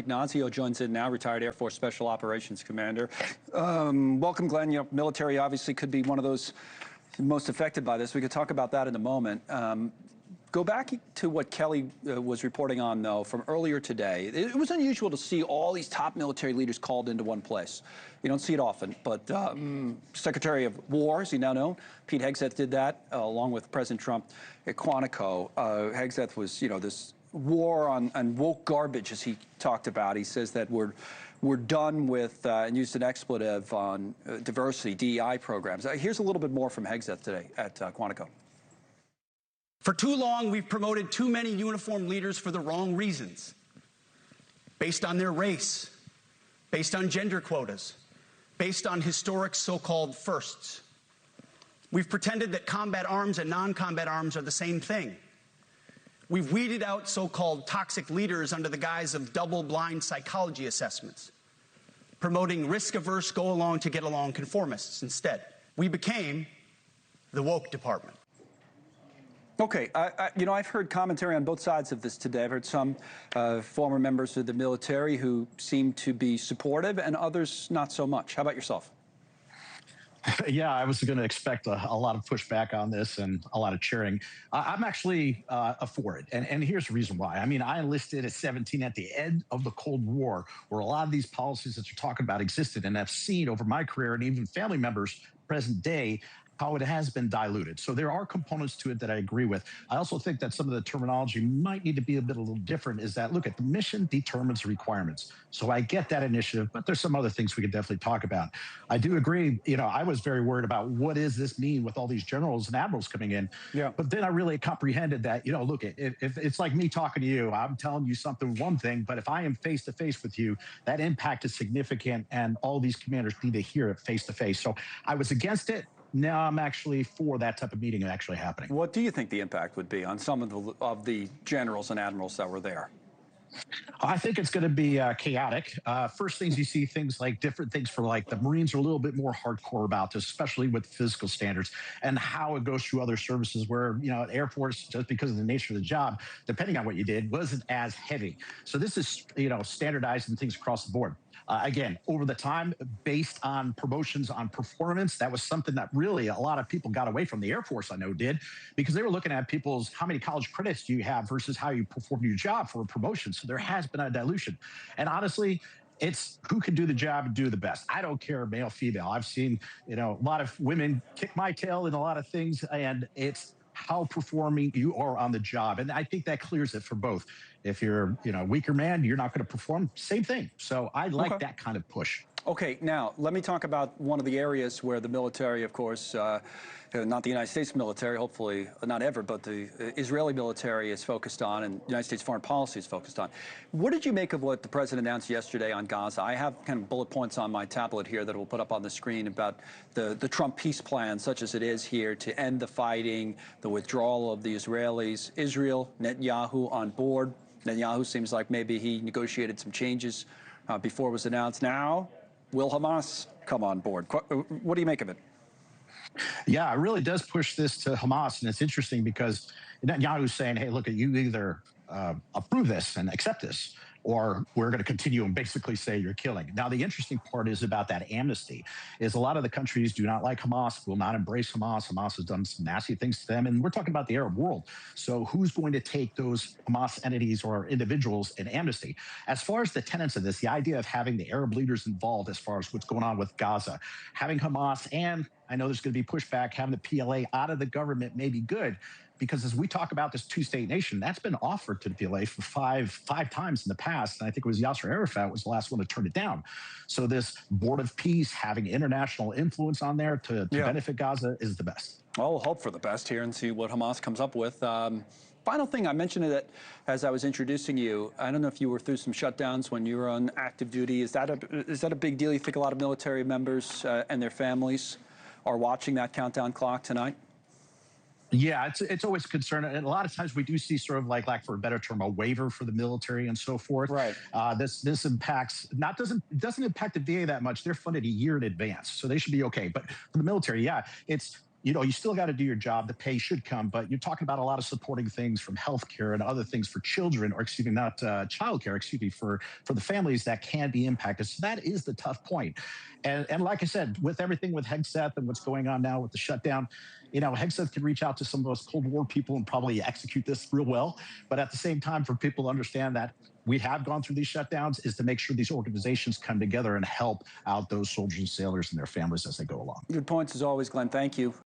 Ignacio joins in now, retired Air Force Special Operations Commander. Welcome, Glenn. You know, military obviously could be one of those most affected by this. We could talk about that in a moment. Go back to what Kelly was reporting on, though, from earlier today. It was unusual to see all these top military leaders called into one place. You don't see it often, but Secretary of War, as he now known, Pete Hegseth did that, along with President Trump at Quantico. Hegseth was, you know, this war on woke garbage, as he talked about. He says that we're done with, and used an expletive on diversity, DEI programs. Here's a little bit more from Hegseth today at Quantico. For too long, we've promoted too many uniformed leaders for the wrong reasons, based on their race, based on gender quotas, based on historic so-called firsts. We've pretended that combat arms and non-combat arms are the same thing. We've weeded out so-called toxic leaders under the guise of double-blind psychology assessments, promoting risk-averse, go-along-to-get-along conformists instead. We became the woke department. Okay, you know, I've heard commentary on both sides of this today. I've heard some former members of the military who seem to be supportive and others not so much. How about yourself? Yeah, I was going to expect a lot of pushback on this and a lot of cheering. I'm actually for it. And here's the reason why. I mean, I enlisted at 17 at the end of the Cold War, where a lot of these policies that you're talking about existed. And I've seen over my career and even family members present day how it has been diluted. So there are components to it that I agree with. I also think that some of the terminology might need to be a little different, is that, look, at the mission determines the requirements. So I get that initiative, but there's some other things we could definitely talk about. I do agree, you know, I was very worried about what does this mean with all these generals and admirals coming in. Yeah. But then I really comprehended that, you know, look, if it's like me talking to you, I'm telling you something, one thing, but if I am face to face with you, that impact is significant and all these commanders need to hear it face to face. So I was against it. Now I'm actually for that type of meeting actually happening. What do you think the impact would be on some of the generals and admirals that were there? I think it's going to be chaotic. First things you see things like different things for like the Marines are a little bit more hardcore about this, especially with physical standards and how it goes through other services where, you know, Air Force, just because of the nature of the job, depending on what you did, wasn't as heavy. So this is, you know, standardizing things across the board. Again, over the time, based on promotions on performance, that was something that really a lot of people got away from. The Air Force, I know, did, because they were looking at people's how many college credits do you have versus how you perform your job for a promotion. So there has been a dilution. And honestly, it's who can do the job and do the best. I don't care, male, female. I've seen, you know, a lot of women kick my tail in a lot of things, and it's how performing you are on the job. And I think that clears it for both. If you're, you know, a weaker man, you're not going to perform, same thing. So I like that kind of push. Okay, now let me talk about one of the areas where the military, of course, not the United States military, hopefully not ever, but the Israeli military is focused on, and United States foreign policy is focused on. What did you make of what the president announced yesterday on Gaza? I have kind of bullet points on my tablet here that we'll put up on the screen about the Trump peace plan, such as it is here, to end the fighting, the withdrawal of the Israelis, Israel, Netanyahu on board. Netanyahu seems like maybe he negotiated some changes before it was announced. Now, will Hamas come on board? What do you make of it? Yeah, it really does push this to Hamas. And it's interesting because Netanyahu's saying, hey, look, you either approve this and accept this, or we're going to continue and basically say you're killing. Now, the interesting part is about that amnesty is a lot of the countries do not like Hamas, will not embrace Hamas. Hamas has done some nasty things to them. And we're talking about the Arab world. So who's going to take those Hamas entities or individuals in amnesty? As far as the tenets of this, the idea of having the Arab leaders involved as far as what's going on with Gaza, having Hamas, and I know there's going to be pushback, having the PLA out of the government may be good. Because as we talk about this two-state nation, that's been offered to the PLA for five times in the past. And I think it was Yasser Arafat was the last one to turn it down. So this board of peace, having international influence on there to benefit Gaza is the best. Well, we'll hope for the best here and see what Hamas comes up with. Final thing, I mentioned it as I was introducing you. I don't know if you were through some shutdowns when you were on active duty. Is that a big deal? You think a lot of military members and their families are watching that countdown clock tonight? Yeah, it's always a concern, and a lot of times we do see sort of like for a better term, a waiver for the military and so forth. Right. This impacts doesn't impact the VA that much. They're funded a year in advance, so they should be okay. But for the military, yeah, it's you still got to do your job. The pay should come, but you're talking about a lot of supporting things from healthcare and other things for children, or excuse me, not childcare, excuse me, for the families that can be impacted. So that is the tough point. And like I said, with everything with Hegseth and what's going on now with the shutdown, Hegseth can reach out to some of those Cold War people and probably execute this real well. But at the same time, for people to understand that we have gone through these shutdowns is to make sure these organizations come together and help out those soldiers and sailors and their families as they go along. Good points as always, Glenn. Thank you.